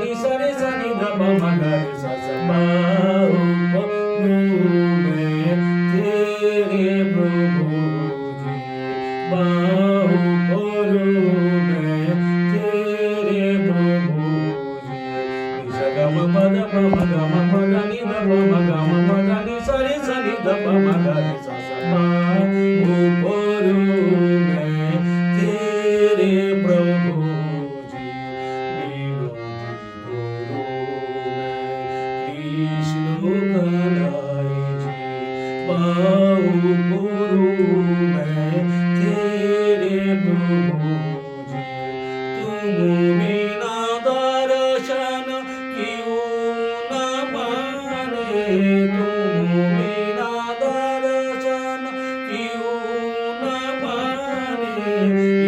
ni sa re sa ni da pa ma ga re sa sa बाहों में तेरे प्रभु जी बाहों में तेरे प्रभु जी निसा ग म प द प म ग म प द नि द प म ग म प द नि सा रे सा नि द प म ग रे सा सा बाहों में तेरे प्रभु जी विष्णु कलाई जी बाहुपुरु में तेरे प्रभु जी तुम बिना दर्शन क्यों न माने तुम बिना दर्शन क्यों न माने